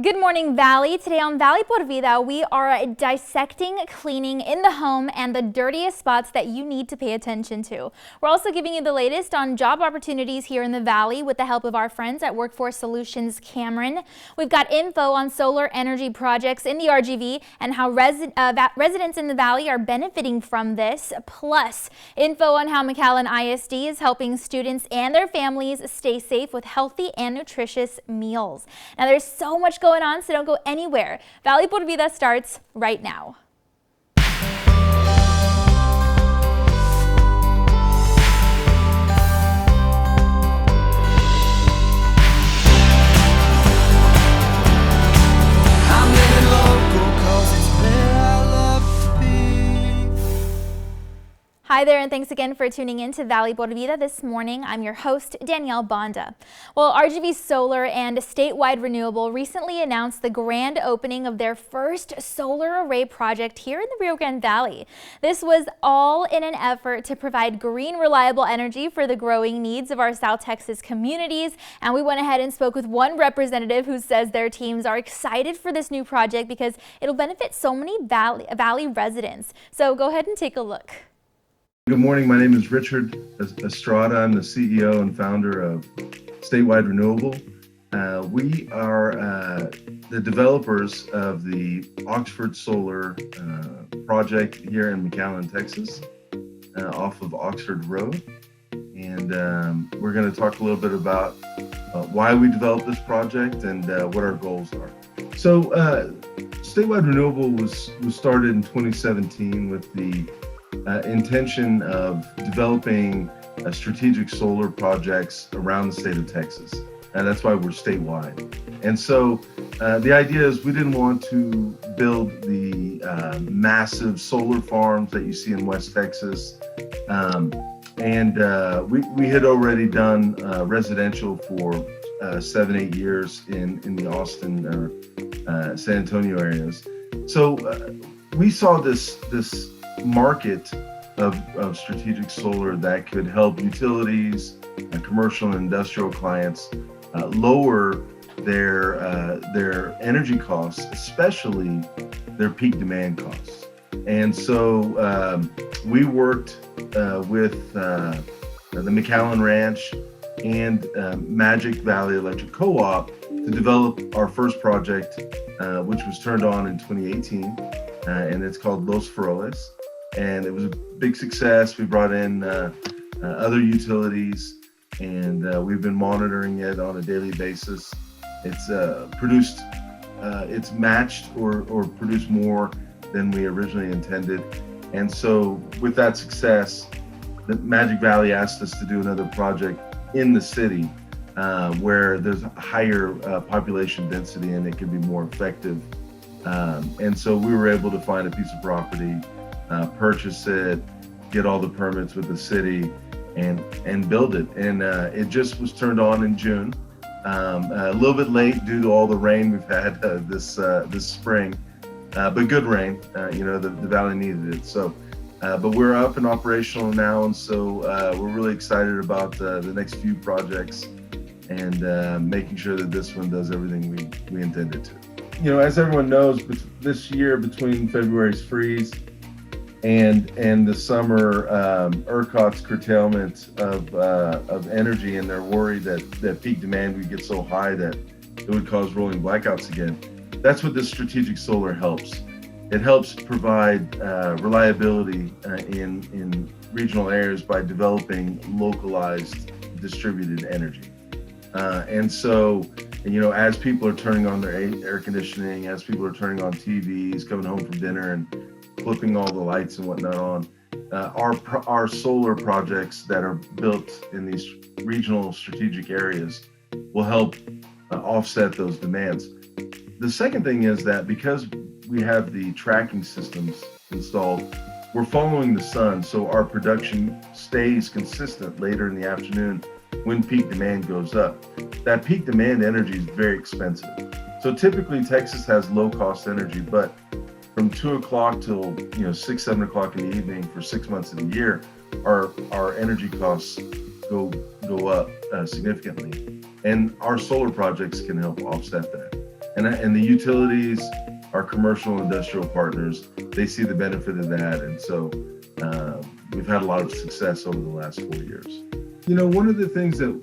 Good morning, Valley. Today on Valley por Vida, we are dissecting cleaning in the home and the dirtiest spots that you need to pay attention to. We're also giving you the latest on job opportunities here in the Valley with the help of our friends at Workforce Solutions Cameron. We've got info on solar energy projects in the RGV and how residents in the Valley are benefiting from this, plus info on how McAllen ISD is helping students and their families stay safe with healthy and nutritious meals. Now, there's so much going on, so don't go anywhere. Valley por Vida starts right now. Hi there, and thanks again for tuning in to Valley por Vida this morning. I'm your host, Danielle Banda. Well, RGV Solar and Statewide Renewable recently announced the grand opening of their first solar array project here in the Rio Grande Valley. This was all in an effort to provide green, reliable energy for the growing needs of our South Texas communities. And we went ahead and spoke with one representative who says their teams are excited for this new project because it'll benefit so many Valley residents. So go ahead and take a look. Good morning. My name is Richard Estrada. I'm the CEO and founder of Statewide Renewable. We are the developers of the Oxford Solar project here in McAllen, Texas, off of Oxford Road. And we're going to talk a little bit about why we developed this project and what our goals are. So Statewide Renewable was started in 2017 with the intention of developing strategic solar projects around the state of Texas. And that's why we're statewide. And so the idea is we didn't want to build the massive solar farms that you see in West Texas. We had already done residential for 7-8 years in the Austin or San Antonio areas. So we saw this market of strategic solar that could help utilities and commercial and industrial clients lower their energy costs, especially their peak demand costs. And so we worked with the McAllen Ranch and Magic Valley Electric Co-op to develop our first project, which was turned on in 2018, and it's called Los Faroles. And it was a big success. We brought in other utilities, and we've been monitoring it on a daily basis. It's it's matched or produced more than we originally intended. And so with that success, the Magic Valley asked us to do another project in the city where there's a higher population density and it can be more effective. And so we were able to find a piece of property, purchase it, get all the permits with the city, and build it. And it just was turned on in June, a little bit late due to all the rain we've had this spring, but good rain. The valley needed it. So, but we're up and operational now, and so we're really excited about the next few projects and making sure that this one does everything we intended to. As everyone knows, this year between February's freeze and the summer, ERCOT's curtailment of energy, and they're worried that peak demand would get so high that it would cause rolling blackouts again. That's what this strategic solar helps. It helps provide reliability in regional areas by developing localized distributed energy. And so, as people are turning on their air conditioning, as people are turning on TVs, coming home from dinner and flipping all the lights and whatnot on, our solar projects that are built in these regional strategic areas will help offset those demands. The second thing is that because we have the tracking systems installed, we're following the sun, so our production stays consistent later in the afternoon when peak demand goes up. That peak demand energy is very expensive. So typically Texas has low cost energy, but from 2 o'clock till 6, 7 o'clock in the evening for 6 months of the year, our energy costs go up significantly, and our solar projects can help offset that. And the utilities, our commercial industrial partners, they see the benefit of that. And so we've had a lot of success over the last 4 years. You know, one of the things that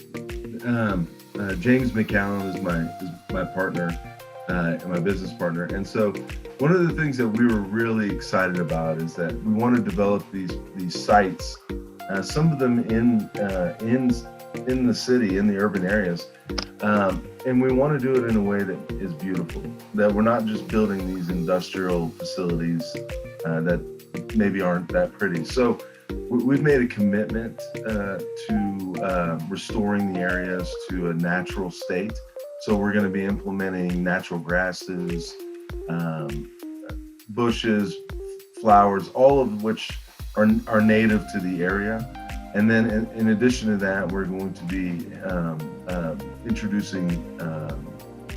James McCallum is my partner, my business partner. And so one of the things that we were really excited about is that we want to develop these sites, some of them in the city, in the urban areas. And we want to do it in a way that is beautiful, that we're not just building these industrial facilities that maybe aren't that pretty. So we've made a commitment to restoring the areas to a natural state. So we're going to be implementing natural grasses, bushes, flowers, all of which are native to the area. And then in addition to that, we're going to be introducing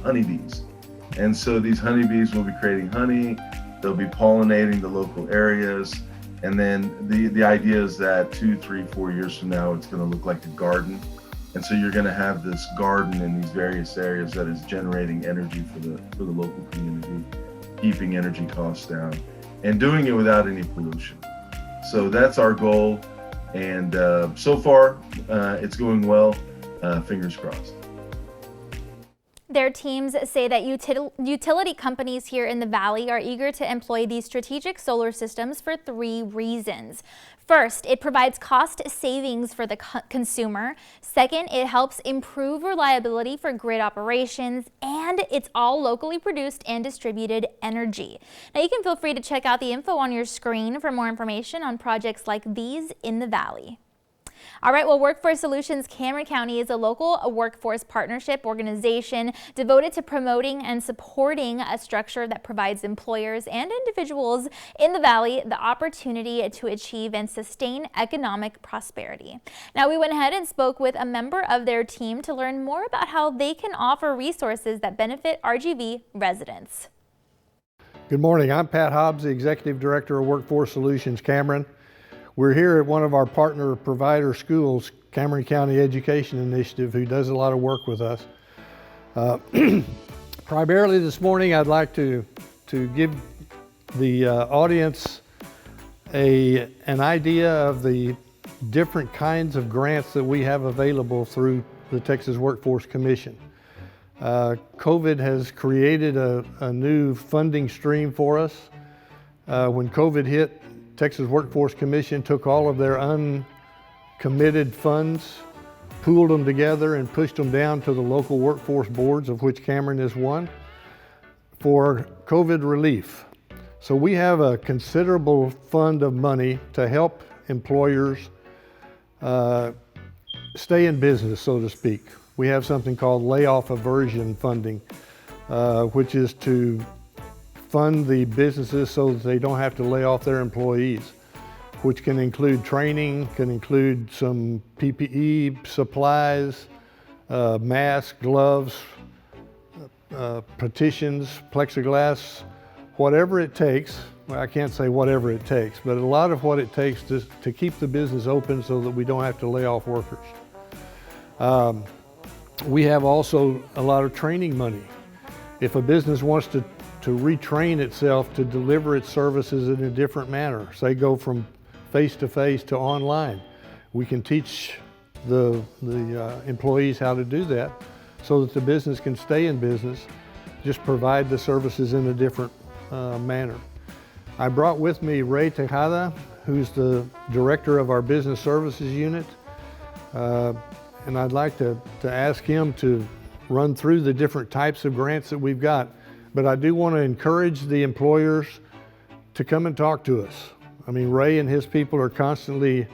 honeybees. And so these honeybees will be creating honey, they'll be pollinating the local areas. And then the idea is that 2, 3, 4 years from now, it's going to look like a garden. And so you're going to have this garden in these various areas that is generating energy for the local community, keeping energy costs down, and doing it without any pollution. So that's our goal. And so far, it's going well. Fingers crossed. Their teams say that utility companies here in the Valley are eager to employ these strategic solar systems for 3 reasons. First, it provides cost savings for the consumer. Second, it helps improve reliability for grid operations, and it's all locally produced and distributed energy. Now, you can feel free to check out the info on your screen for more information on projects like these in the Valley. All right, well, Workforce Solutions Cameron County is a local workforce partnership organization devoted to promoting and supporting a structure that provides employers and individuals in the Valley the opportunity to achieve and sustain economic prosperity. Now, we went ahead and spoke with a member of their team to learn more about how they can offer resources that benefit RGV residents. Good morning. I'm Pat Hobbs, the Executive Director of Workforce Solutions Cameron. We're here at one of our partner provider schools, Cameron County Education Initiative, who does a lot of work with us. Primarily this morning, I'd like to give the audience an idea of the different kinds of grants that we have available through the Texas Workforce Commission. COVID has created a new funding stream for us. When COVID hit, Texas Workforce Commission took all of their uncommitted funds, pooled them together and pushed them down to the local workforce boards, of which Cameron is one, for COVID relief. So we have a considerable fund of money to help employers stay in business, so to speak. We have something called layoff aversion funding, which is to fund the businesses so that they don't have to lay off their employees, which can include training, can include some PPE supplies, masks, gloves, partitions, plexiglass, whatever it takes. Well, I can't say whatever it takes, but a lot of what it takes to keep the business open so that we don't have to lay off workers. We have also a lot of training money. If a business wants to retrain itself to deliver its services in a different manner, say go from face-to-face to online, we can teach the employees how to do that so that the business can stay in business, just provide the services in a different manner. I brought with me Ray Tejada, who's the director of our business services unit, and I'd like to ask him to run through the different types of grants that we've got. But I do want to encourage the employers to come and talk to us. I mean, Ray and his people are constantly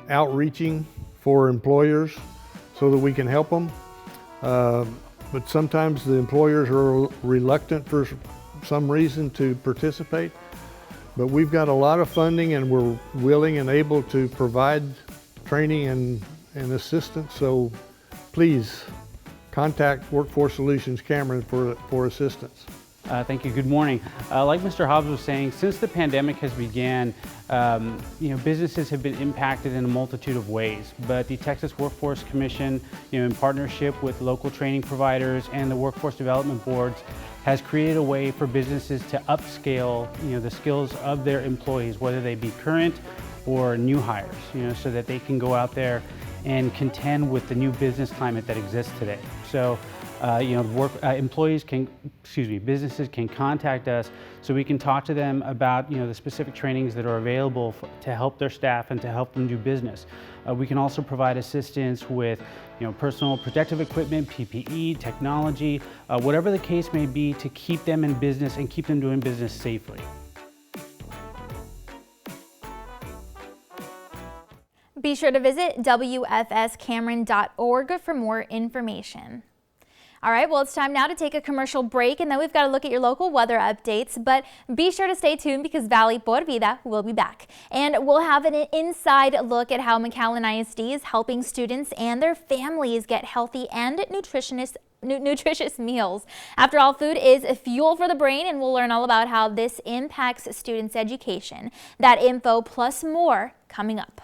outreaching for employers so that we can help them. But sometimes the employers are reluctant for some reason to participate. But we've got a lot of funding and we're willing and able to provide training and assistance. So please contact Workforce Solutions Cameron for assistance. Thank you. Good morning. Like Mr. Hobbs was saying, since the pandemic has began, businesses have been impacted in a multitude of ways. But the Texas Workforce Commission, in partnership with local training providers and the workforce development boards, has created a way for businesses to upscale, the skills of their employees, whether they be current or new hires, so that they can go out there and contend with the new business climate that exists today. So, businesses can contact us so we can talk to them about, the specific trainings that are available to help their staff and to help them do business. We can also provide assistance with, personal protective equipment, PPE, technology, whatever the case may be, to keep them in business and keep them doing business safely. Be sure to visit WFSCameron.org for more information. All right, well, it's time now to take a commercial break, and then we've got to look at your local weather updates. But be sure to stay tuned because Valley por Vida will be back. And we'll have an inside look at how McAllen ISD is helping students and their families get healthy and nutritious meals. After all, food is fuel for the brain, and we'll learn all about how this impacts students' education. That info plus more coming up.